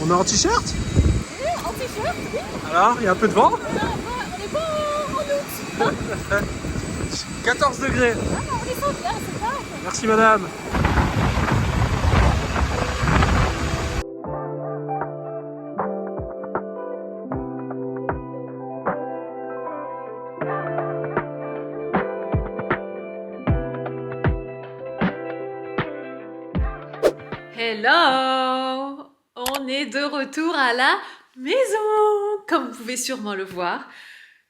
On est en t-shirt? Oui, en t-shirt, oui. Alors, il y a un peu de vent? On n'est pas en août. 14 degrés. Ah, on est sans glace, c'est ça. Merci madame. Hello! On est de retour à la maison, comme vous pouvez sûrement le voir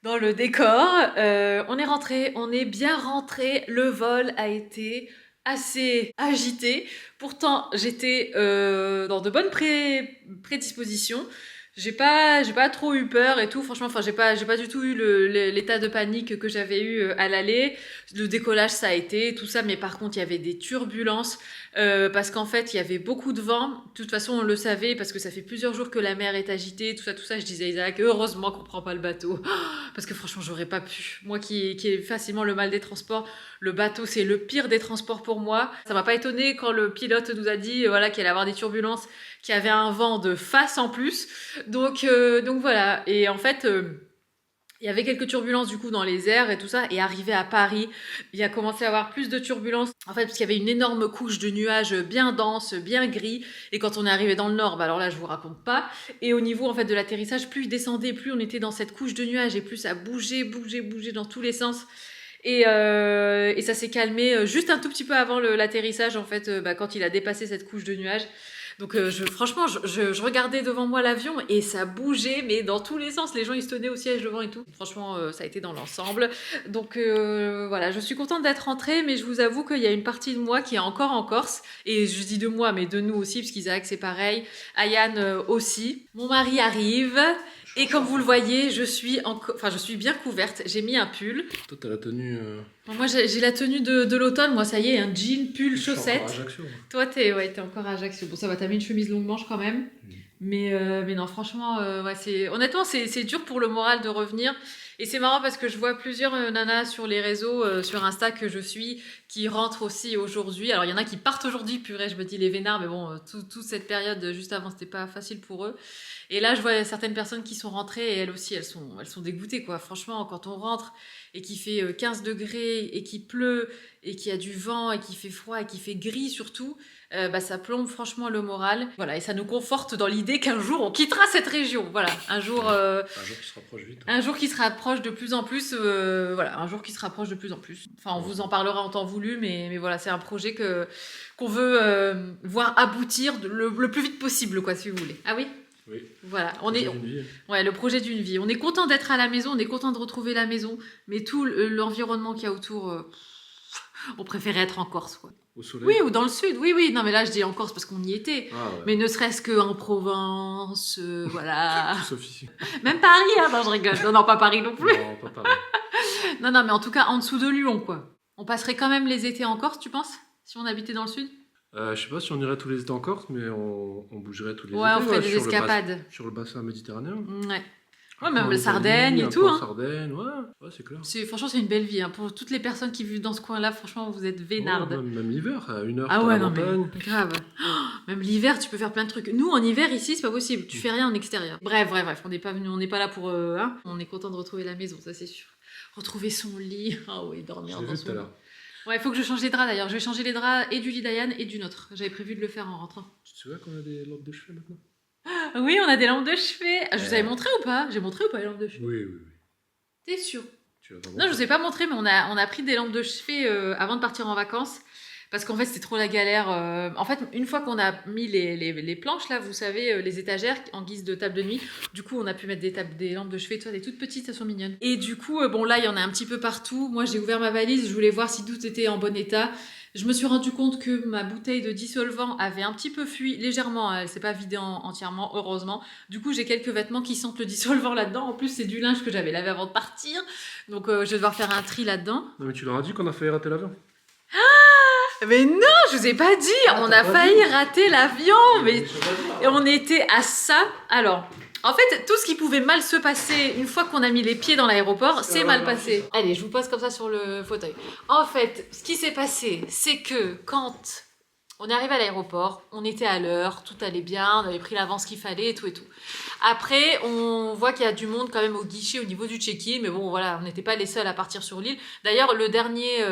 dans le décor. On est rentré, on est bien rentré. Le vol a été assez agité. Pourtant, j'étais dans de bonnes prédispositions. J'ai pas trop eu peur et tout. Franchement, j'ai pas du tout eu l'état de panique que j'avais eu à l'aller. Le décollage, ça a été tout ça, mais par contre, il y avait des turbulences parce qu'en fait, il y avait beaucoup de vent. De toute façon, on le savait parce que ça fait plusieurs jours que la mer est agitée, tout ça. Je disais à Isaac, heureusement qu'on prend pas le bateau parce que franchement, j'aurais pas pu. Moi, qui ai facilement le mal des transports, le bateau, c'est le pire des transports pour moi. Ça m'a pas étonné quand le pilote nous a dit, voilà, qu'il allait avoir des turbulences, qu'il y avait un vent de face en plus. Donc voilà. Et en fait, il y avait quelques turbulences du coup dans les airs et tout ça. Et arrivé à Paris, il a commencé à avoir plus de turbulences. En fait, parce qu'il y avait une énorme couche de nuages bien dense, bien gris. Et quand on est arrivé dans le nord, bah alors là, je vous raconte pas. Et au niveau en fait de l'atterrissage, plus il descendait, plus on était dans cette couche de nuages et plus ça bougeait dans tous les sens. Et ça s'est calmé juste un tout petit peu avant l'atterrissage en fait, quand il a dépassé cette couche de nuages. Donc franchement, je regardais devant moi l'avion et ça bougeait, mais dans tous les sens. Les gens, ils se tenaient au siège devant et tout. Franchement, ça a été dans l'ensemble. Donc voilà, je suis contente d'être rentrée, mais je vous avoue qu'il y a une partie de moi qui est encore en Corse. Et je dis de moi, mais de nous aussi, parce qu'Isaac, c'est pareil. Ayane aussi. Mon mari arrive. Et comme vous le voyez, je suis bien couverte. J'ai mis un pull. Toi, t'as la tenue. Moi, j'ai la tenue de l'automne. Moi, ça y est, un jean, pull, chaussettes. Je suis encore à Ajaccio, moi. Toi, t'es encore à Ajaccio. Bon, ça va, t'as mis une chemise longue manche quand même. Mais non, franchement, honnêtement, c'est dur pour le moral de revenir. Et c'est marrant parce que je vois plusieurs nanas sur les réseaux, sur Insta que je suis, qui rentrent aussi aujourd'hui. Alors, il y en a qui partent aujourd'hui, purée, je me dis les vénards, mais bon, toute cette période juste avant, c'était pas facile pour eux. Et là, je vois certaines personnes qui sont rentrées et elles aussi, elles sont dégoûtées, quoi. Franchement, quand on rentre et qu'il fait 15 degrés et qu'il pleut et qu'il y a du vent et qu'il fait froid et qu'il fait gris surtout, ça plombe franchement le moral. Voilà, et ça nous conforte dans l'idée qu'un jour, on quittera cette région. Voilà, un jour qui se rapproche vite. un jour qui se rapproche de plus en plus. Voilà, un jour qui se rapproche de plus en plus. Enfin, on vous en parlera en temps voulu, mais voilà, c'est un projet qu'on veut voir aboutir le plus vite possible, quoi, si vous voulez. Ah oui? Oui. Voilà, Ouais, le projet d'une vie. On est content d'être à la maison, on est content de retrouver la maison, mais tout l'environnement qu'il y a autour, on préférait être en Corse, quoi. au soleil. Oui, ou dans le sud, oui. Non, mais là, je dis en Corse parce qu'on y était. Ah, ouais. Mais ne serait-ce qu'en Provence, voilà. Tout sauf ici. Même Paris, hein. Non, je rigole. Non, pas Paris non plus. Non, pas pareil. Non, mais en tout cas, en dessous de Lyon, quoi. On passerait quand même les étés en Corse, tu penses? Si on habitait dans le sud? Je sais pas si on irait tous les étés en Corse, mais on bougerait tous les Ouais, étés. on fait des escapades. Sur le bassin méditerranéen. Ouais. Ouais, Après, même en le Italie, Sardaigne un et peu tout, en hein. Sardaigne, ouais, c'est clair. Franchement, c'est une belle vie. Hein. Pour toutes les personnes qui vivent dans ce coin-là, franchement, vous êtes vénardes. Ouais, même l'hiver, à 1 heure, Ah t'as ouais, la non, montagne. mais grave. Oh, même l'hiver, tu peux faire plein de trucs. Nous, en hiver, ici, c'est pas possible. Tu fais rien en extérieur. Bref, on n'est pas venu, on n'est pas là pour. Hein. On est content de retrouver la maison, ça c'est sûr. Retrouver son lit. Ah oui, dormir J'ai dans vu son tout à lit. l'heure. Ouais, il faut que je change les draps d'ailleurs. Je vais changer les draps et du lit d'Ayane et du nôtre. J'avais prévu de le faire en rentrant. Tu te souviens qu'on a des lampes de chevet maintenant? Oui, on a des lampes de chevet. Je vous avais montré ou pas? J'ai montré ou pas les lampes de chevet? Oui. T'es sûr? Tu vas Non, je vous ai pas montré, mais on a pris des lampes de chevet avant de partir en vacances. Parce qu'en fait, c'était trop la galère. En fait, une fois qu'on a mis les planches, là, vous savez, les étagères en guise de table de nuit, du coup, on a pu mettre des lampes de chevet, tout ça, des toutes petites, elles sont mignonnes. Et du coup, bon, là, il y en a un petit peu partout. Moi, j'ai ouvert ma valise, je voulais voir si tout était en bon état. Je me suis rendu compte que ma bouteille de dissolvant avait un petit peu fui légèrement. Elle s'est pas vidée entièrement, heureusement. Du coup, j'ai quelques vêtements qui sentent le dissolvant là-dedans. En plus, c'est du linge que j'avais lavé avant de partir. Donc, je vais devoir faire un tri là-dedans. Non, mais tu leur as dit qu'on a failli rater l'avion. Mais non, je vous ai pas dit, on a failli rater l'avion, mais et on était à ça. Alors, en fait, tout ce qui pouvait mal se passer une fois qu'on a mis les pieds dans l'aéroport, c'est mal passé. Allez, je vous pose comme ça sur le fauteuil. En fait, ce qui s'est passé, c'est que quand on est arrivé à l'aéroport, on était à l'heure, tout allait bien, on avait pris l'avance qu'il fallait et tout et tout. Après, on voit qu'il y a du monde quand même au guichet au niveau du check-in, mais bon, voilà, on n'était pas les seuls à partir sur l'île. D'ailleurs, le dernier,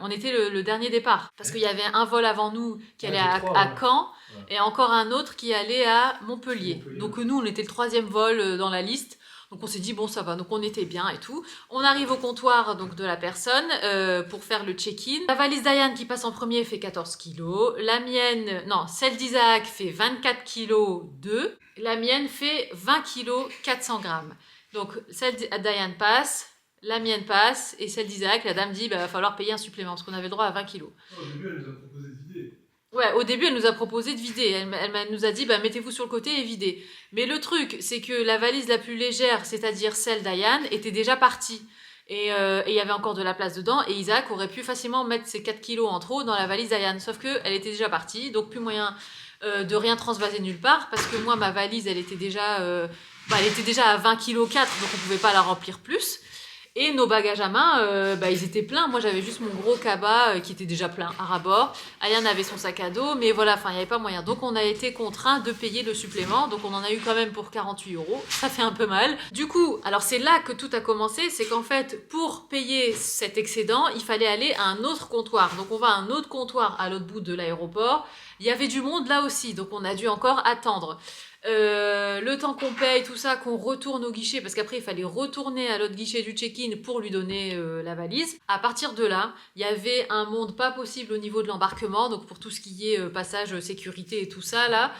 on était le dernier départ, parce qu'il y avait un vol avant nous qui allait à Caen, et encore un autre qui allait à Montpellier. Donc nous, on était le troisième vol dans la liste. Donc on s'est dit bon ça va, donc on était bien et tout. On arrive au comptoir donc de la personne pour faire le check-in. La valise d'Ayane qui passe en premier fait 14 kilos. La mienne, non, celle d'Isaac fait 24 kilos 2. La mienne fait 20 kilos 400 grammes. Donc celle d'Ayane passe, la mienne passe et celle d'Isaac, la dame dit bah va falloir payer un supplément parce qu'on avait le droit à 20 kilos. Au début elle nous a proposé de vider. Ouais, au début, elle nous a proposé de vider. Elle nous a dit, bah, mettez-vous sur le côté et videz. Mais le truc, c'est que la valise la plus légère, c'est-à-dire celle d'Ayane, était déjà partie. Et il y avait encore de la place dedans. Et Isaac aurait pu facilement mettre ses 4 kilos en trop dans la valise d'Ayane. Sauf qu'elle était déjà partie. Donc, plus moyen de rien transvaser nulle part. Parce que moi, ma valise, elle était déjà à 20 kilos 4. Donc, on pouvait pas la remplir plus. Et nos bagages à main, ils étaient pleins. Moi, j'avais juste mon gros cabas qui était déjà plein à ras-bord. Ayane avait son sac à dos, mais voilà, il n'y avait pas moyen. Donc, on a été contraint de payer le supplément. Donc, on en a eu quand même pour 48 €. Ça fait un peu mal. Du coup, alors c'est là que tout a commencé. C'est qu'en fait, pour payer cet excédent, il fallait aller à un autre comptoir. Donc, on va à un autre comptoir à l'autre bout de l'aéroport. Il y avait du monde là aussi. Donc, on a dû encore attendre. Le temps qu'on paye tout ça, qu'on retourne au guichet, parce qu'après il fallait retourner à l'autre guichet du check-in pour lui donner la valise. À partir de là, il y avait un monde pas possible au niveau de l'embarquement, donc pour tout ce qui est passage sécurité et tout ça là.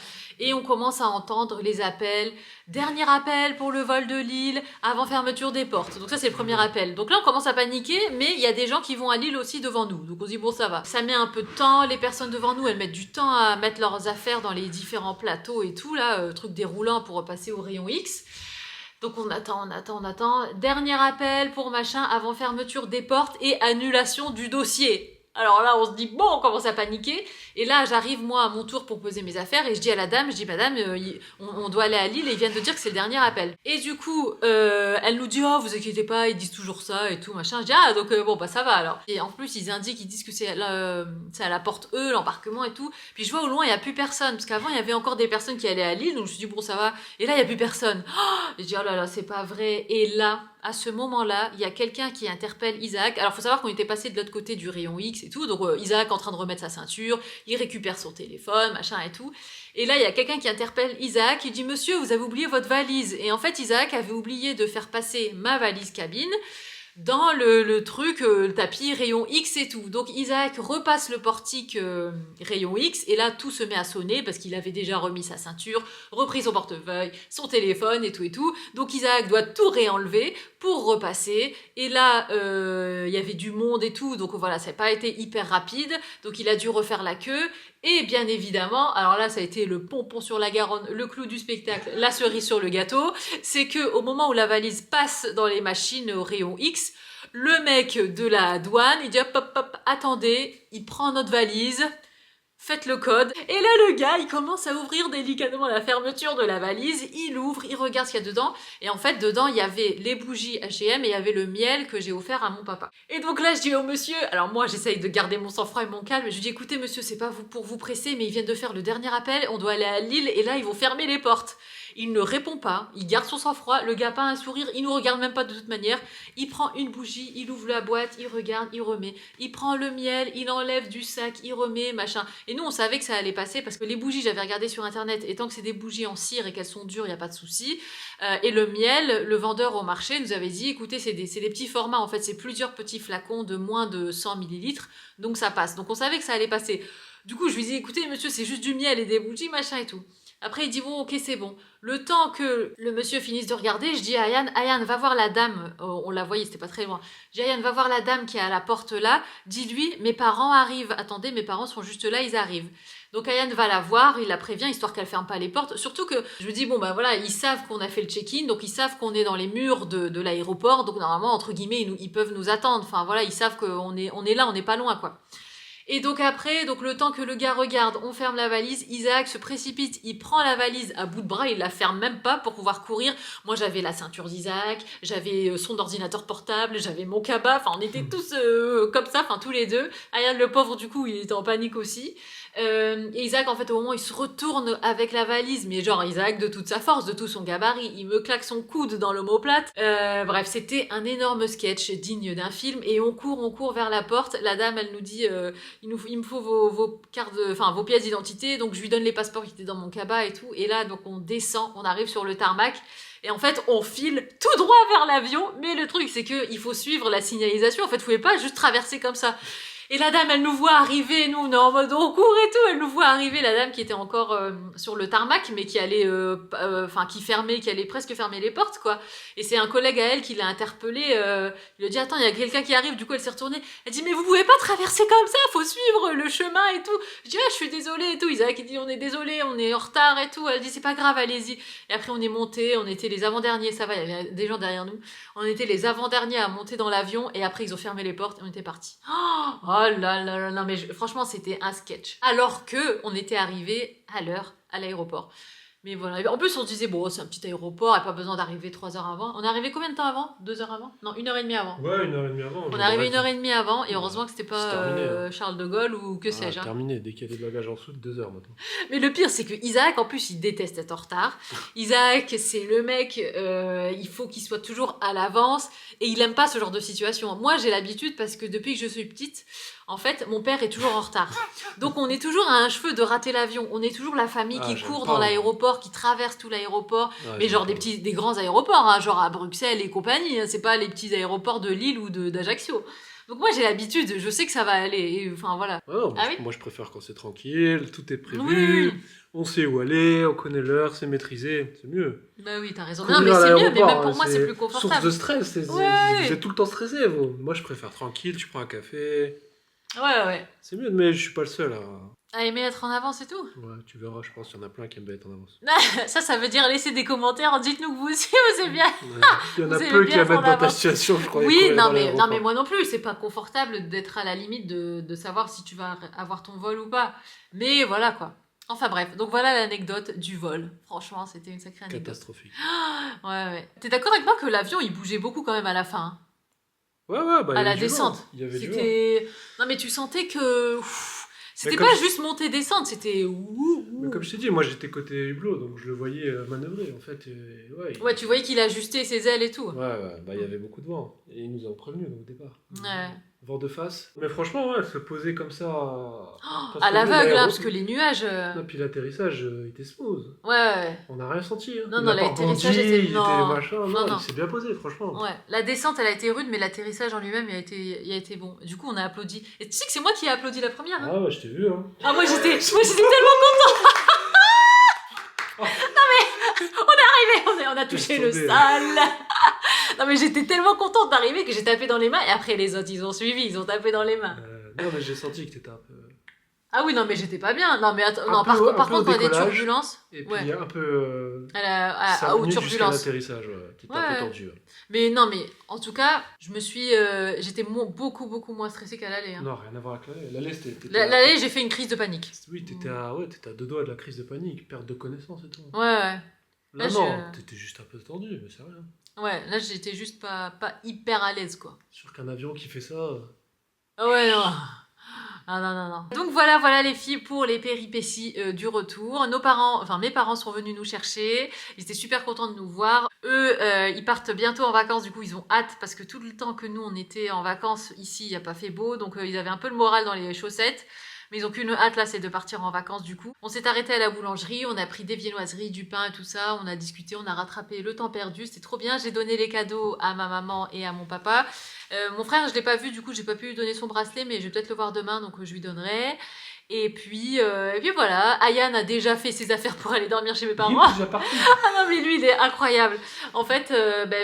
Et on commence à entendre les appels. Dernier appel pour le vol de Lille avant fermeture des portes. Donc ça, c'est le premier appel. Donc là, on commence à paniquer, mais il y a des gens qui vont à Lille aussi devant nous. Donc on se dit, bon, ça va. Ça met un peu de temps. Les personnes devant nous, elles mettent du temps à mettre leurs affaires dans les différents plateaux et tout, là, truc déroulant pour passer au rayon X. Donc on attend. Dernier appel pour machin avant fermeture des portes et annulation du dossier. Alors là, on se dit, bon, on commence à paniquer. Et là, j'arrive, moi, à mon tour pour poser mes affaires. Et je dis à la dame, madame, on doit aller à Lille et ils viennent de dire que c'est le dernier appel. Et du coup, elle nous dit, oh, vous inquiétez pas, ils disent toujours ça et tout, machin. Je dis, ah, donc bon, bah ça va alors. Et en plus, ils disent que c'est à la porte E, l'embarquement et tout. Puis je vois au loin, il n'y a plus personne. Parce qu'avant, il y avait encore des personnes qui allaient à Lille. Donc je me suis dit, bon, ça va. Et là, il n'y a plus personne. Oh, je dis, oh là là, c'est pas vrai. Et là, à ce moment-là, il y a quelqu'un qui interpelle Isaac. Alors, faut savoir qu'on était passé de l'autre côté du rayon X et tout. Donc, Isaac en train de remettre sa ceinture, il récupère son téléphone, machin et tout. Et là, il y a quelqu'un qui interpelle Isaac. Il dit, monsieur, vous avez oublié votre valise. Et en fait, Isaac avait oublié de faire passer ma valise cabine dans le truc, le tapis rayon X et tout. Donc Isaac repasse le portique rayon X et là tout se met à sonner parce qu'il avait déjà remis sa ceinture, repris son portefeuille, son téléphone et tout et tout. Donc Isaac doit tout réenlever pour repasser et là il y avait du monde et tout, donc voilà, ça n'a pas été hyper rapide, donc il a dû refaire la queue. Et bien évidemment, alors là ça a été le pompon sur la Garonne, le clou du spectacle, la cerise sur le gâteau, c'est que au moment où la valise passe dans les machines au rayon X, le mec de la douane, il dit hop, attendez, il prend notre valise, faites le code. Et là, le gars, il commence à ouvrir délicatement la fermeture de la valise, il ouvre, il regarde ce qu'il y a dedans, et en fait, dedans, il y avait les bougies H&M et il y avait le miel que j'ai offert à mon papa. Et donc là, je dis au monsieur, alors moi, j'essaye de garder mon sang-froid et mon calme, je lui dis, écoutez, monsieur, c'est pas pour vous presser, mais ils viennent de faire le dernier appel, on doit aller à Lille, et là, ils vont fermer les portes. Il ne répond pas, il garde son sang-froid, le gars pas un sourire, il nous regarde même pas de toute manière, il prend une bougie, il ouvre la boîte, il regarde, il remet, il prend le miel, il enlève du sac, il remet, machin. Et nous on savait que ça allait passer parce que les bougies, j'avais regardé sur internet, et tant que c'est des bougies en cire et qu'elles sont dures, il n'y a pas de souci. Et le miel, le vendeur au marché nous avait dit, écoutez, c'est des petits formats, en fait c'est plusieurs petits flacons de moins de 100 millilitres, donc ça passe. Donc on savait que ça allait passer. Du coup je lui dis, écoutez monsieur, c'est juste du miel et des bougies, machin et tout. Après, il dit, bon, ok, c'est bon. Le temps que le monsieur finisse de regarder, je dis à Ayane, va voir la dame. On la voyait, c'était pas très loin. Je dis, Ayane, va voir la dame qui est à la porte là. Dis-lui, mes parents arrivent. Attendez, mes parents sont juste là, ils arrivent. Donc Ayane va la voir, il la prévient, histoire qu'elle ferme pas les portes. Surtout que, je me dis, bon, bah voilà, ils savent qu'on a fait le check-in, donc ils savent qu'on est dans les murs de l'aéroport. Donc normalement, entre guillemets, ils peuvent nous attendre. Enfin voilà, ils savent qu'on est là, on n'est pas loin, quoi. Et donc après, donc le temps que le gars regarde, on ferme la valise, Isaac se précipite, il prend la valise à bout de bras, il la ferme même pas pour pouvoir courir. Moi j'avais la ceinture d'Isaac, j'avais son ordinateur portable, j'avais mon cabas, enfin on était tous comme ça, enfin tous les deux. Ayane le pauvre du coup il était en panique aussi. Et Isaac en fait au moment où il se retourne avec la valise, mais genre Isaac de toute sa force, de tout son gabarit, il me claque son coude dans l'omoplate. Bref, c'était un énorme sketch digne d'un film et on court vers la porte. La dame elle nous dit il me faut vos cartes, enfin vos pièces d'identité, donc je lui donne les passeports qui étaient dans mon cabas et tout. Et là donc on descend, on arrive sur le tarmac. Et en fait, on file tout droit vers l'avion, mais le truc, c'est que il faut suivre la signalisation. En fait, vous pouvez pas juste traverser comme ça. Et la dame, elle nous voit arriver, nous, on est en mode on court et tout, elle nous voit arriver, la dame qui était encore sur le tarmac, mais qui allait, qui allait presque fermer les portes, quoi. Et c'est un collègue à elle qui l'a interpellée, il lui a dit, attends, il y a quelqu'un qui arrive, du coup, elle s'est retournée, elle dit, mais vous pouvez pas traverser comme ça, faut suivre le chemin et tout. Je dis, ah, je suis désolée et tout. Isaac, il dit, on est désolé, on est en retard et tout. Elle dit, c'est pas grave, allez-y. Et après, on est monté, on était les avant-derniers, ça va, il y avait des gens derrière nous. On était les avant-derniers à monter dans l'avion, et après, ils ont fermé les portes, et on était partis. Oh là là là, non mais franchement c'était un sketch. Alors que on était arrivé à l'heure à l'aéroport. Mais voilà, en plus on se disait bon c'est un petit aéroport, il n'y a pas besoin d'arriver 3 heures avant. On est arrivé combien de temps avant? 2 heures avant? Non, 1 heure et demie avant. Ouais, 1 heure et demie avant. On est arrivé 1 heure et demie avant et heureusement que c'était C'est pas terminé, hein. Charles de Gaulle ou que sais-je. Hein. Terminé, dès qu'il y a des bagages en dessous de 2 heures maintenant. Mais le pire c'est que Isaac en plus il déteste être en retard. Isaac c'est le mec, il faut qu'il soit toujours à l'avance et il aime pas ce genre de situation. Moi j'ai l'habitude parce que depuis que je suis petite, en fait, mon père est toujours en retard. Donc on est toujours à un cheveu de rater l'avion. On est toujours la famille qui court dans l'aéroport, qui traverse tout l'aéroport. Mais genre des grands aéroports, hein, genre à Bruxelles et compagnie. Hein, c'est pas les petits aéroports de Lille ou d'Ajaccio. Donc moi j'ai l'habitude, je sais que ça va aller. Et, enfin voilà. Ah non, oui moi je préfère quand c'est tranquille, tout est prévu, oui. On sait où aller, on connaît l'heure, c'est maîtrisé, c'est mieux. Bah oui, t'as raison. Courir Non mais à c'est mieux, mais l'aéroport, même pour moi c'est plus confortable. Source de stress, vous êtes tout le temps stressé vous. Moi je préfère tranquille, tu prends un café. Ouais. C'est mieux, mais je suis pas le seul à aimer être en avance et tout. Ouais, tu verras, je pense qu'il y en a plein qui aiment bien être en avance. Ça veut dire laisser des commentaires, dites-nous que vous aussi vous aimez bien. Ouais. Il y en a peu qui aiment être dans ta situation, je crois. Oui, non mais moi non plus, c'est pas confortable d'être à la limite de savoir si tu vas avoir ton vol ou pas. Mais voilà quoi. Enfin bref, donc voilà l'anecdote du vol. Franchement, c'était une sacrée anecdote. Catastrophique. Ouais. T'es d'accord avec moi que l'avion il bougeait beaucoup quand même à la fin hein. Ouais, bah à la descente. Il y avait du vent. Non mais tu sentais que c'était pas juste monter descendre, c'était Mais comme je t'ai dit, moi j'étais côté hublot, donc je le voyais manœuvrer en fait. Ouais, tu voyais qu'il ajustait ses ailes et tout. Ouais, bah il y avait beaucoup de vent. Et ils nous ont prévenus au départ. Ouais. Vent de face. Mais franchement, ouais, se poser comme ça. À l'aveugle, hein, parce que les nuages. Et puis l'atterrissage était smooth. Ouais. On n'a rien senti. Hein. Non, l'atterrissage était. Machin. Non, il s'est bien posé, franchement. Ouais. La descente, elle a été rude, mais l'atterrissage en lui-même, il a été bon. Du coup, on a applaudi. Et tu sais que c'est moi qui ai applaudi la première. Hein. Ah ouais, je t'ai vu. Hein. Ah, moi j'étais tellement contente. Non mais, on est arrivé, on a touché le sol. Non mais j'étais tellement contente d'arriver que j'ai tapé dans les mains et après les autres ils ont suivi, ils ont tapé dans les mains. Non mais j'ai senti que t'étais un peu... Ah oui non mais j'étais pas bien. Non mais attends, par contre quand il y a des turbulences... Et puis il y a un peu... aux turbulences. L'atterrissage, qui était un peu tendu. Ouais. Mais non mais en tout cas, j'étais beaucoup moins stressée qu'à l'aller. Hein. Non, rien à voir avec l'aller. L'aller c'était... L'aller j'ai fait une crise de panique. Oui, t'étais à 2 doigts de la crise de panique, perte de connaissance et tout. Ouais. Là non, t'étais juste un peu tendu, mais c'est rien. Ouais, là j'étais juste pas hyper à l'aise quoi. Sûr qu'un avion qui fait ça... Ouais, non. Non. Donc voilà les filles pour les péripéties du retour. Mes parents sont venus nous chercher. Ils étaient super contents de nous voir. Eux, ils partent bientôt en vacances. Du coup, ils ont hâte parce que tout le temps que nous, on était en vacances, ici, il n'y a pas fait beau. Donc, ils avaient un peu le moral dans les chaussettes. Mais ils ont qu'une hâte là, c'est de partir en vacances du coup. On s'est arrêté à la boulangerie, on a pris des viennoiseries, du pain et tout ça. On a discuté, on a rattrapé le temps perdu. C'était trop bien. J'ai donné les cadeaux à ma maman et à mon papa. Mon frère, je l'ai pas vu, du coup, j'ai pas pu lui donner son bracelet, mais je vais peut-être le voir demain, donc je lui donnerai. Et puis voilà, Ayane a déjà fait ses affaires pour aller dormir chez mes Il parents. est déjà parti. Ah non, mais lui, il est incroyable. En fait,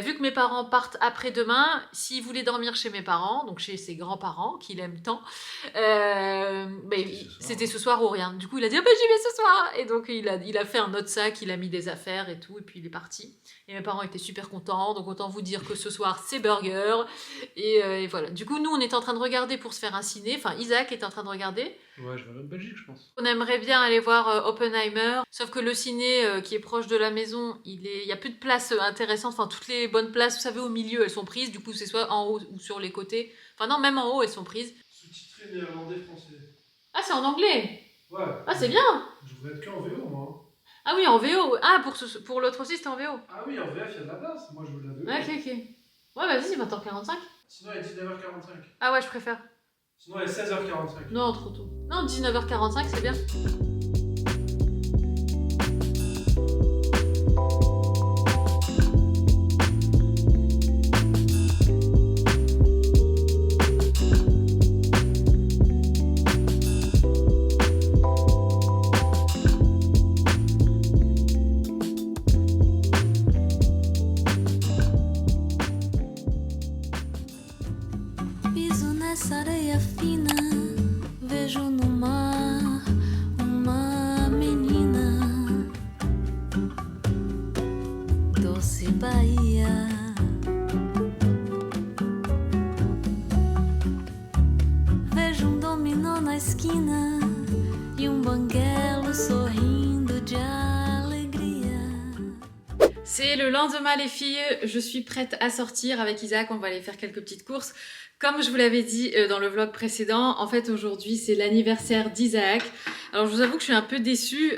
vu que mes parents partent après-demain, s'il voulait dormir chez mes parents, donc chez ses grands-parents, qu'il aime tant, c'était ce soir ou rien. Du coup, il a dit, ah, j'y vais ce soir. Et donc, il a fait un autre sac, il a mis des affaires et tout, et puis il est parti. Et mes parents étaient super contents, donc autant vous dire que ce soir, c'est burger. Et voilà. Du coup, nous, on est en train de regarder pour se faire un ciné. Enfin, Isaac est en train de regarder. Ouais, je vais en Belgique, je pense. On aimerait bien aller voir Oppenheimer, sauf que le ciné qui est proche de la maison, il y a plus de place intéressante. Enfin, toutes les bonnes places, vous savez, au milieu, elles sont prises. Du coup, c'est soit en haut ou sur les côtés. Enfin, non, même en haut, elles sont prises. Sous-titré néerlandais-français. Ah, c'est en anglais. Ouais. Ah, c'est bien. Je voudrais être qu'en VO, moi. Ah oui, en VO. Ah, pour l'autre aussi, c'était en VO. Ah oui, en VF, il y a de la place. Moi, je veux de la VO. Ouais, ok. Ouais, vas-y, c'est 20h45. Sinon, il est 19h45. Ah ouais, je préfère. Sinon, il est 16h45. Non, trop tôt. Non, 19h45, c'est bien. Piso nessa areia fina, vejo no mar uma menina, doce Bahia. Vejo dominó na esquina e banguelo sorrindo de alegria. C'est le lendemain, les filles. Je suis prête à sortir avec Isaac. On va aller faire quelques petites courses. Comme je vous l'avais dit dans le vlog précédent, en fait aujourd'hui c'est l'anniversaire d'Isaac. Alors je vous avoue que je suis un peu déçue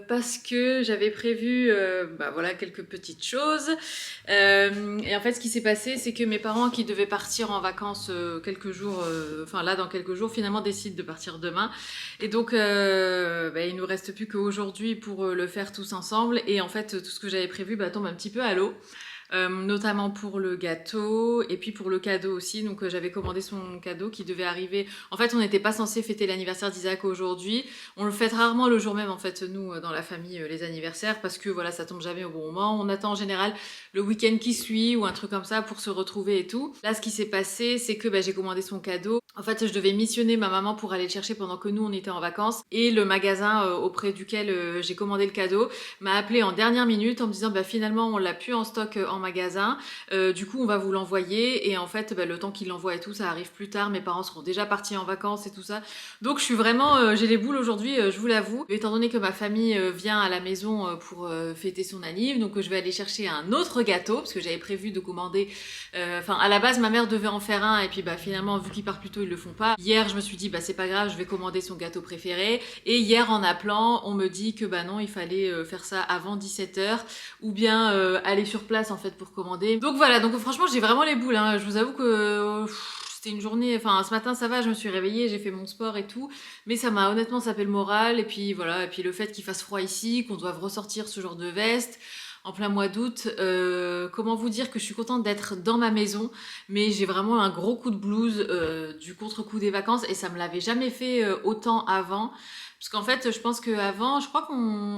parce que j'avais prévu voilà, quelques petites choses. Et en fait ce qui s'est passé c'est que mes parents qui devaient partir en vacances quelques jours, dans quelques jours, finalement décident de partir demain. Et donc il nous reste plus qu'aujourd'hui pour le faire tous ensemble. Et en fait tout ce que j'avais prévu tombe un petit peu à l'eau. Notamment pour le gâteau et puis pour le cadeau aussi. Donc j'avais commandé son cadeau qui devait arriver. En fait on n'était pas censé fêter l'anniversaire d'Isaac aujourd'hui. On le fête rarement le jour même en fait nous dans la famille les anniversaires parce que voilà ça tombe jamais au bon moment. On attend en général le week-end qui suit ou un truc comme ça pour se retrouver et tout. Là ce qui s'est passé c'est que j'ai commandé son cadeau. En fait je devais missionner ma maman pour aller le chercher pendant que nous on était en vacances et le magasin auprès duquel j'ai commandé le cadeau m'a appelé en dernière minute en me disant finalement on l'a plus en stock en magasin, du coup on va vous l'envoyer et en fait le temps qu'il l'envoie et tout ça arrive plus tard, mes parents seront déjà partis en vacances et tout ça, donc je suis vraiment j'ai les boules aujourd'hui, je vous l'avoue, étant donné que ma famille vient à la maison pour fêter son anniv, donc je vais aller chercher un autre gâteau parce que j'avais prévu de commander, à la base ma mère devait en faire un et puis finalement vu qu'ils partent plus tôt ils le font pas. Hier je me suis dit c'est pas grave, je vais commander son gâteau préféré et hier en appelant on me dit que non il fallait faire ça avant 17h ou bien aller sur place en fait pour commander. Donc voilà, donc franchement j'ai vraiment les boules, hein. Je vous avoue que c'était une journée, ce matin ça va, je me suis réveillée, j'ai fait mon sport et tout, mais ça m'a honnêtement sapé le moral et puis voilà, et puis le fait qu'il fasse froid ici, qu'on doive ressortir ce genre de veste en plein mois d'août, comment vous dire que je suis contente d'être dans ma maison, mais j'ai vraiment un gros coup de blues du contre-coup des vacances et ça me l'avait jamais fait autant avant. Parce qu'en fait, je pense qu'avant, je crois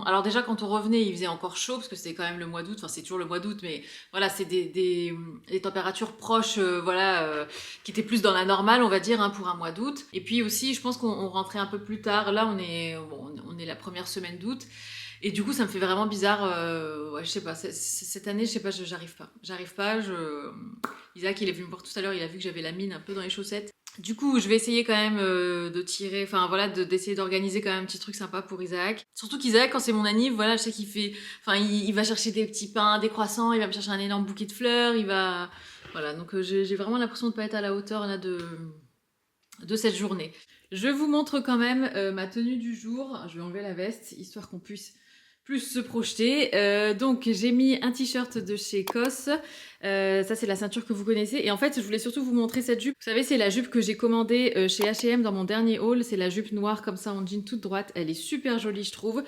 alors déjà, quand on revenait, il faisait encore chaud, parce que c'était quand même le mois d'août, c'est toujours le mois d'août, mais voilà, c'est des températures proches, qui étaient plus dans la normale, on va dire, pour un mois d'août. Et puis aussi, je pense qu'on rentrait un peu plus tard. Là, on est la première semaine d'août. Et du coup, ça me fait vraiment bizarre. Je sais pas, cette année, je sais pas, j'arrive pas. Isaac, il est venu me voir tout à l'heure, il a vu que j'avais la mine un peu dans les chaussettes. Du coup, je vais essayer quand même de tirer, d'essayer d'organiser quand même un petit truc sympa pour Isaac. Surtout qu'Isaac, quand c'est mon anniv, voilà, je sais qu'il fait, il va chercher des petits pains, des croissants, il va me chercher un énorme bouquet de fleurs, voilà, donc j'ai vraiment l'impression de pas être à la hauteur là de cette journée. Je vous montre quand même ma tenue du jour. Je vais enlever la veste, histoire qu'on puisse plus se projeter. Donc j'ai mis un t-shirt de chez COS. Ça c'est la ceinture que vous connaissez. Et en fait je voulais surtout vous montrer cette jupe. Vous savez c'est la jupe que j'ai commandée chez H&M dans mon dernier haul. C'est la jupe noire comme ça en jean toute droite. Elle est super jolie je trouve.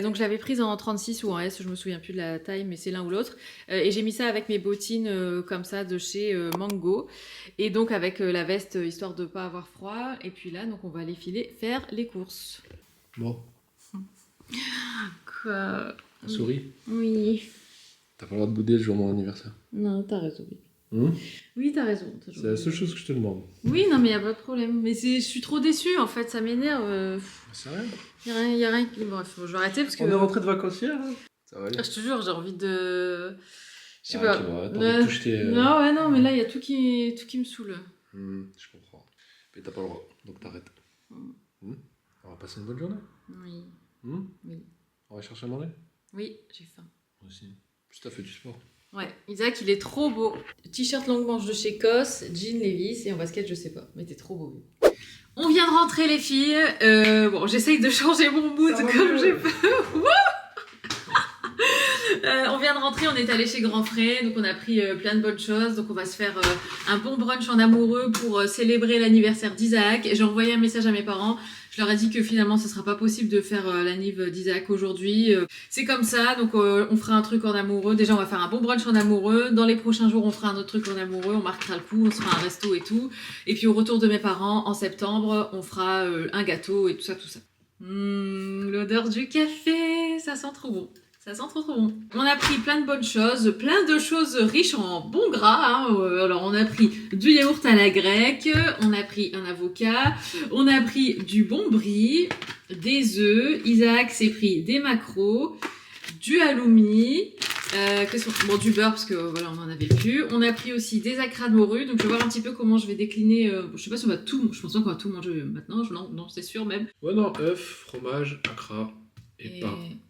Donc je l'avais prise en 36 ou en S. Je me souviens plus de la taille mais c'est l'un ou l'autre. Et j'ai mis ça avec mes bottines comme ça de chez Mango. Et donc avec la veste histoire de pas avoir froid. Et puis là donc on va aller filer faire les courses. Bon, Quoi? souris. Oui. T'as pas le droit de bouder le jour de mon anniversaire. Non, t'as raison. Hum Oui, t'as raison. C'est la seule chose que je te demande. Oui, non, mais y a pas de problème. Mais je suis trop déçue, en fait, ça m'énerve. C'est vrai. Y a rien qui... Bref, je vais arrêter parce que... On est rentré de vacances hier, là. Ça va aller. Je te jure, j'ai envie de... Je sais Ah, pas. tu vois, t'as envie de toucher tes... Non, ouais, non, mais là, il y a tout qui me saoule. Je comprends. Mais t'as pas le droit, donc t'arrêtes. On va passer une bonne journée. Oui. Oui. On va chercher à manger. Oui, j'ai faim. Moi aussi. Plus t'as fait du sport. Ouais, Isaac, il est trop beau. T-shirt longue manche de chez COS, jean Levi's et en basket, je sais pas. Mais t'es trop beau. On vient de rentrer, les filles. Bon, j'essaye de changer mon mood comme j'ai peur. On vient de rentrer, on est allé chez Grand Frais, donc on a pris plein de bonnes choses. Donc on va se faire un bon brunch en amoureux pour célébrer l'anniversaire d'Isaac. J'ai envoyé un message à mes parents. Je leur ai dit que finalement ce sera pas possible de faire l'anniv d'Isaac aujourd'hui. C'est comme ça, donc on fera un truc en amoureux. Déjà on va faire un bon brunch en amoureux. Dans les prochains jours on fera un autre truc en amoureux. On marquera le coup, on se fera un resto et tout. Et puis au retour de mes parents, en septembre, on fera un gâteau et tout ça, tout ça. L'odeur du café, ça sent trop bon. Ça sent trop bon. On a pris plein de bonnes choses, plein de choses riches en bons gras. Alors on a pris du yaourt à la grecque, on a pris un avocat, on a pris du bon brie, des œufs, Isaac s'est pris des maquereaux, du halloumi, du beurre parce que voilà on en avait plus. On a pris aussi des acras de morue, donc je vais voir un petit peu comment je vais décliner. Je sais pas si on va tout, je pense pas qu'on va tout manger maintenant. Non, c'est sûr même. Ouais non, œuf, fromage, acra.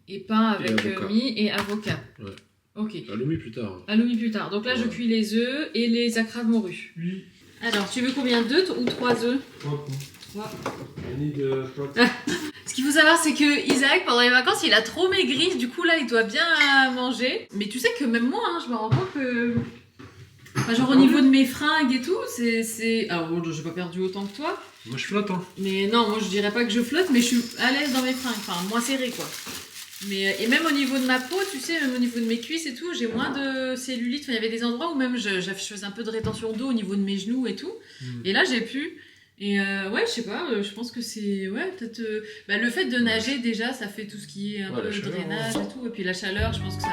Et pain avec mie et avocat. Ouais. Ok. Halloumi plus tard. Halloumi plus tard. Donc là, je cuis les œufs et les acras de morue. Oui. Alors, tu veux combien? 2 ou 3 œufs? 3. 3. Ce qu'il faut savoir, c'est que Isaac, pendant les vacances, il a trop maigri. Du coup, là, il doit bien manger. Mais tu sais que même moi, je me rends compte que... Enfin, genre au niveau de mes fringues et tout, c'est... Alors bon, j'ai pas perdu autant que toi. Moi je flotte, hein. Mais non, moi je dirais pas que je flotte, mais je suis à l'aise dans mes fringues, enfin moins serrée quoi. Mais, et même au niveau de ma peau, tu sais, même au niveau de mes cuisses et tout, j'ai moins de cellulite. Enfin, il y avait des endroits où même je faisais un peu de rétention d'eau au niveau de mes genoux et tout. Et là, j'ai pu. Et ouais, je sais pas, je pense que c'est... Ouais, peut-être... le fait de nager, déjà, ça fait tout ce qui est un peu de drainage et tout. Et puis la chaleur, je pense que ça...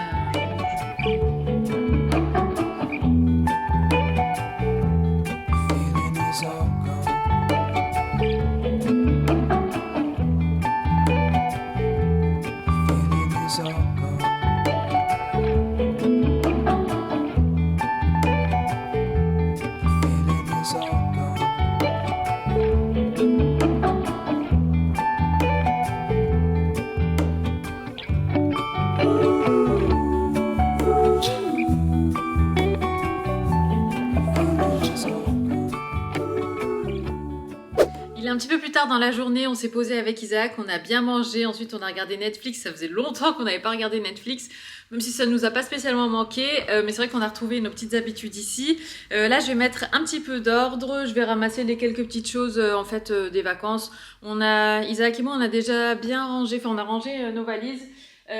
Un petit peu plus tard dans la journée, on s'est posé avec Isaac, on a bien mangé, ensuite on a regardé Netflix, ça faisait longtemps qu'on n'avait pas regardé Netflix, même si ça nous a pas spécialement manqué, mais c'est vrai qu'on a retrouvé nos petites habitudes ici. Là je vais mettre un petit peu d'ordre, je vais ramasser les quelques petites choses en fait des vacances. Isaac et moi on a déjà bien rangé, enfin on a rangé nos valises.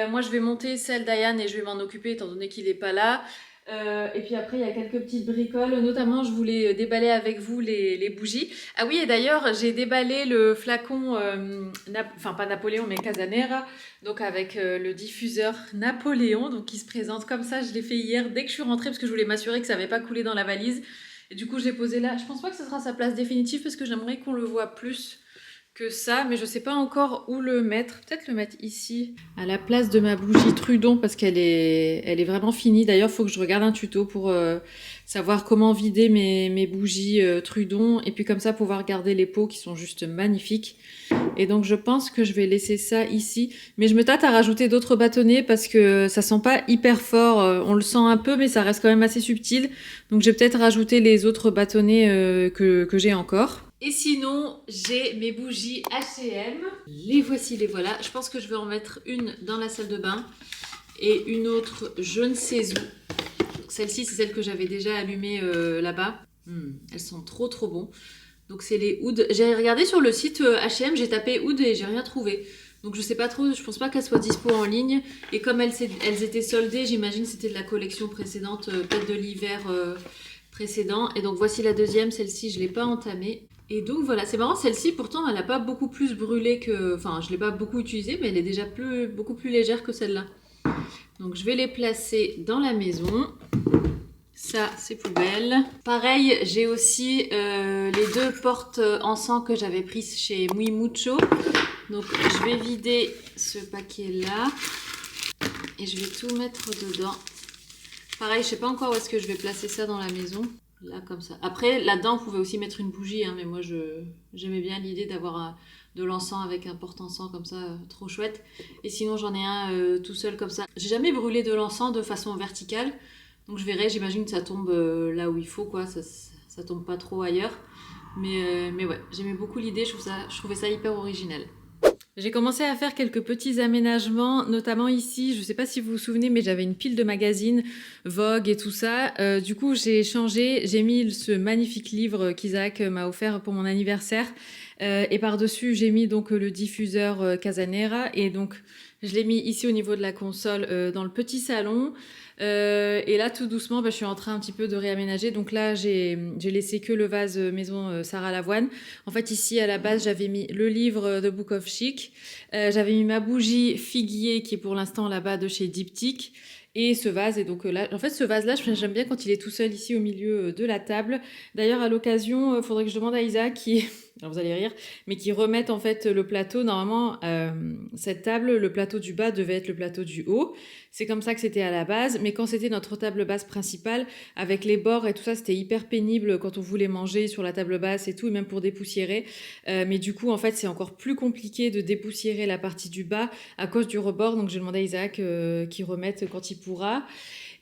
Moi je vais monter celle d'Ayane et je vais m'en occuper étant donné qu'il n'est pas là. Et puis après il y a quelques petites bricoles, notamment je voulais déballer avec vous les bougies. Ah oui, et d'ailleurs j'ai déballé le flacon, enfin pas Napoléon mais Casanera, donc avec le diffuseur Napoléon, donc qui se présente comme ça. Je l'ai fait hier dès que je suis rentrée parce que je voulais m'assurer que ça n'avait pas coulé dans la valise. Et du coup je l'ai posé là. Je pense pas que ce sera sa place définitive parce que j'aimerais qu'on le voit plus que ça, mais je sais pas encore où le mettre. Peut-être le mettre ici, à la place de ma bougie Trudon, parce qu'elle est vraiment finie. D'ailleurs, il faut que je regarde un tuto pour savoir comment vider mes bougies Trudon, et puis comme ça pouvoir garder les pots qui sont juste magnifiques. Et donc je pense que je vais laisser ça ici, mais je me tâte à rajouter d'autres bâtonnets parce que ça sent pas hyper fort. On le sent un peu, mais ça reste quand même assez subtil. Donc j'ai peut-être rajouté les autres bâtonnets que j'ai encore. Et sinon, j'ai mes bougies H&M. Les voici, les voilà. Je pense que je vais en mettre une dans la salle de bain et une autre je ne sais où. Celle-ci, c'est celle que j'avais déjà allumée là-bas. Elles sont trop trop bon. Donc c'est les ouds. J'ai regardé sur le site H&M, j'ai tapé oud et j'ai rien trouvé. Donc je sais pas trop, je pense pas qu'elles soient dispo en ligne. Et comme elles étaient soldées, j'imagine que c'était de la collection précédente, peut-être de l'hiver précédent. Et donc voici la deuxième, celle-ci je l'ai pas entamée. Et donc voilà, c'est marrant, celle-ci pourtant elle a pas beaucoup plus brûlé que... Enfin je l'ai pas beaucoup utilisée, mais elle est déjà beaucoup plus légère que celle-là. Donc je vais les placer dans la maison. Ça, c'est poubelle. Pareil, j'ai aussi les deux portes encens que j'avais prises chez Muy Mucho. Donc, je vais vider ce paquet-là. Et je vais tout mettre dedans. Pareil, je sais pas encore où est-ce que je vais placer ça dans la maison. Là, comme ça. Après, là-dedans, vous pouvez aussi mettre une bougie. Hein, mais moi, j'aimais bien l'idée d'avoir de l'encens avec un porte-encens comme ça. Trop chouette. Et sinon, j'en ai un tout seul comme ça. J'ai jamais brûlé de l'encens de façon verticale. Donc je verrai, j'imagine que ça tombe là où il faut, quoi. Ça tombe pas trop ailleurs. Mais ouais, j'aimais beaucoup l'idée, je trouvais ça hyper original. J'ai commencé à faire quelques petits aménagements, notamment ici, je sais pas si vous vous souvenez, mais j'avais une pile de magazines, Vogue et tout ça. Du coup, j'ai changé, j'ai mis ce magnifique livre qu'Isaac m'a offert pour mon anniversaire. Et par-dessus, j'ai mis donc le diffuseur Casanera. Et donc, je l'ai mis ici au niveau de la console dans le petit salon. Et là, tout doucement, je suis en train un petit peu de réaménager. Donc là, j'ai laissé que le vase maison Sarah Lavoine. En fait, ici, à la base, j'avais mis le livre The Book of Chic. J'avais mis ma bougie figuier, qui est pour l'instant là-bas de chez Diptyque. Et ce vase, et donc là, en fait, ce vase-là, j'aime bien quand il est tout seul ici au milieu de la table. D'ailleurs, à l'occasion, il faudrait que je demande à Isa qui... Alors vous allez rire, mais qui remettent en fait le plateau. Normalement, cette table, le plateau du bas devait être le plateau du haut. C'est comme ça que c'était à la base. Mais quand c'était notre table basse principale, avec les bords et tout ça, c'était hyper pénible quand on voulait manger sur la table basse et tout, et même pour dépoussiérer. Mais du coup, en fait, c'est encore plus compliqué de dépoussiérer la partie du bas à cause du rebord. Donc j'ai demandé à Isaac qu'il remette quand il pourra.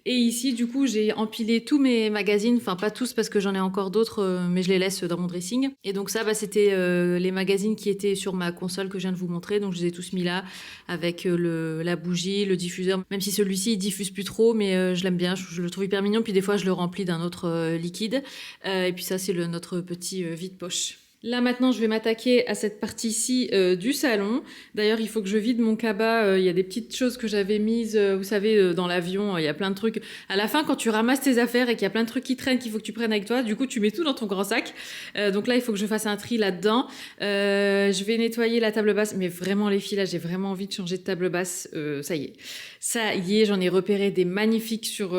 Et ici, du coup, j'ai empilé tous mes magazines, enfin pas tous parce que j'en ai encore d'autres, mais je les laisse dans mon dressing. Et donc ça, c'était les magazines qui étaient sur ma console que je viens de vous montrer. Donc je les ai tous mis là avec la bougie, le diffuseur. Même si celui-ci, il diffuse plus trop, mais je l'aime bien, je le trouve hyper mignon. Puis des fois, je le remplis d'un autre liquide. Et puis ça, c'est notre petit vide-poche. Là maintenant je vais m'attaquer à cette partie-ci du salon. D'ailleurs il faut que je vide mon cabas, il y a des petites choses que j'avais mises, vous savez dans l'avion, il y a plein de trucs. À la fin quand tu ramasses tes affaires et qu'il y a plein de trucs qui traînent qu'il faut que tu prennes avec toi, du coup tu mets tout dans ton grand sac. Donc là il faut que je fasse un tri là-dedans. Je vais nettoyer la table basse, mais vraiment les filles là j'ai vraiment envie de changer de table basse, ça y est, j'en ai repéré des magnifiques sur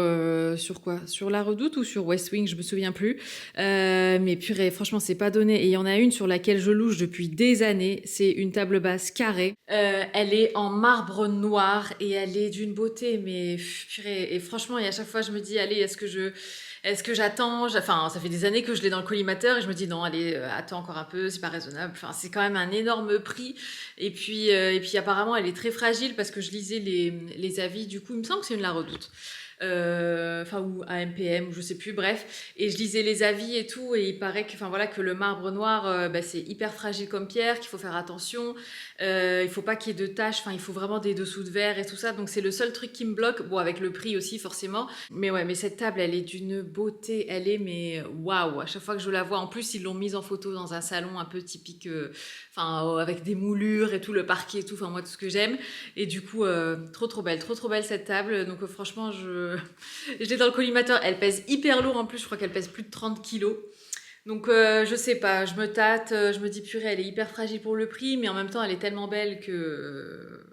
quoi? Sur La Redoute ou sur West Wing, je me souviens plus. Mais purée, franchement c'est pas donné. Et il y en a une sur laquelle je louche depuis des années, c'est une table basse carrée. Elle est en marbre noir et elle est d'une beauté, mais purée. Et franchement, et à chaque fois je me dis, allez, est-ce que j'attends? Enfin, ça fait des années que je l'ai dans le collimateur et je me dis non, allez, attends encore un peu, c'est pas raisonnable. Enfin, c'est quand même un énorme prix. Et puis apparemment, elle est très fragile parce que je lisais les avis. Du coup, il me semble que c'est une La Redoute. Ou à MPM ou je sais plus, bref, et je lisais les avis et tout, et il paraît que le marbre noir c'est hyper fragile comme pierre, qu'il faut faire attention, il faut pas qu'il y ait de taches, il faut vraiment des dessous de verre et tout ça, donc c'est le seul truc qui me bloque, bon avec le prix aussi forcément, mais ouais, mais cette table elle est d'une beauté, elle est mais waouh, à chaque fois que je la vois, en plus ils l'ont mise en photo dans un salon un peu typique, avec des moulures et tout, le parquet et tout, moi tout ce que j'aime, et du coup trop belle cette table, donc franchement je l'ai dans le collimateur, elle pèse hyper lourd en plus, je crois qu'elle pèse plus de 30 kilos. Donc je sais pas, je me tâte, je me dis purée, elle est hyper fragile pour le prix, mais en même temps elle est tellement belle que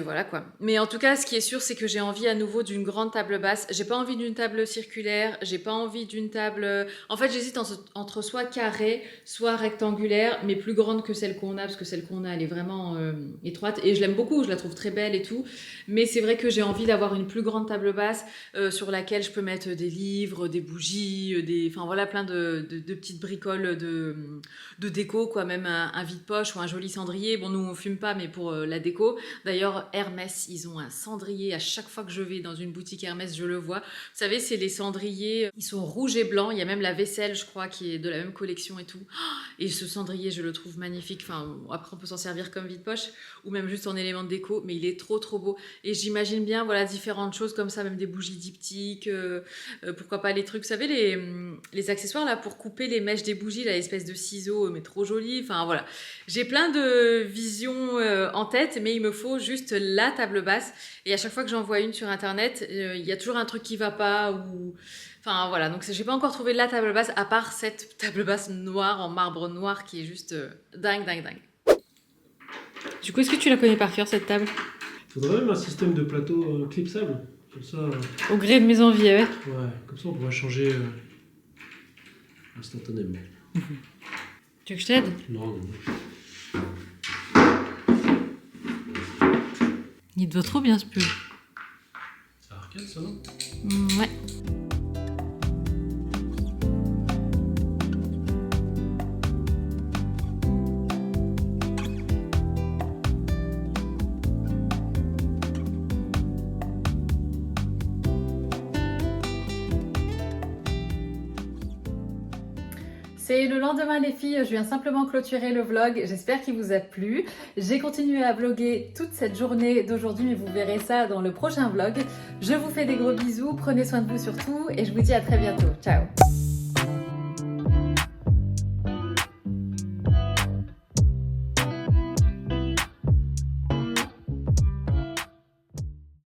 voilà quoi. Mais en tout cas, ce qui est sûr, c'est que j'ai envie à nouveau d'une grande table basse. J'ai pas envie d'une table circulaire, j'ai pas envie d'une table... En fait, j'hésite entre soit carrée, soit rectangulaire, mais plus grande que celle qu'on a, parce que celle qu'on a, elle est vraiment étroite. Et je l'aime beaucoup, je la trouve très belle et tout. Mais c'est vrai que j'ai envie d'avoir une plus grande table basse sur laquelle je peux mettre des livres, des bougies, plein de petites bricoles de déco, quoi. Même un vide-poche ou un joli cendrier. Bon, nous, on fume pas, mais pour la déco. D'ailleurs, D'ailleurs, Hermès, ils ont un cendrier. À chaque fois que je vais dans une boutique Hermès, je le vois. Vous savez, c'est les cendriers, ils sont rouges et blancs. Il y a même la vaisselle, je crois, qui est de la même collection et tout. Et ce cendrier, je le trouve magnifique. Enfin, après, on peut s'en servir comme vide-poche ou même juste en élément de déco, mais il est trop beau. Et j'imagine bien, voilà, différentes choses comme ça, même des bougies diptyques, pourquoi pas les trucs, vous savez, les accessoires là pour couper les mèches des bougies, là, l'espèce de ciseaux, mais trop joli. Enfin voilà, j'ai plein de visions en tête, mais il me faut juste la table basse. Et à chaque fois que j'en vois une sur internet, il y a toujours un truc qui va pas ou... Enfin voilà, donc j'ai pas encore trouvé la table basse à part cette table basse noire en marbre noir qui est juste dingue. Du coup, est-ce que tu la connais par cœur cette table? Faudrait même un système de plateau clipsable. Comme ça, Au gré de mes envies, ouais. ouais, comme ça on pourrait changer instantanément. Tu veux que je t'aide? Non. Il te va trop bien ce pull. C'est arcade ça, non? Ouais. C'est le lendemain les filles, je viens simplement clôturer le vlog, j'espère qu'il vous a plu. J'ai continué à vlogger toute cette journée d'aujourd'hui, mais vous verrez ça dans le prochain vlog. Je vous fais des gros bisous, prenez soin de vous surtout et je vous dis à très bientôt. Ciao!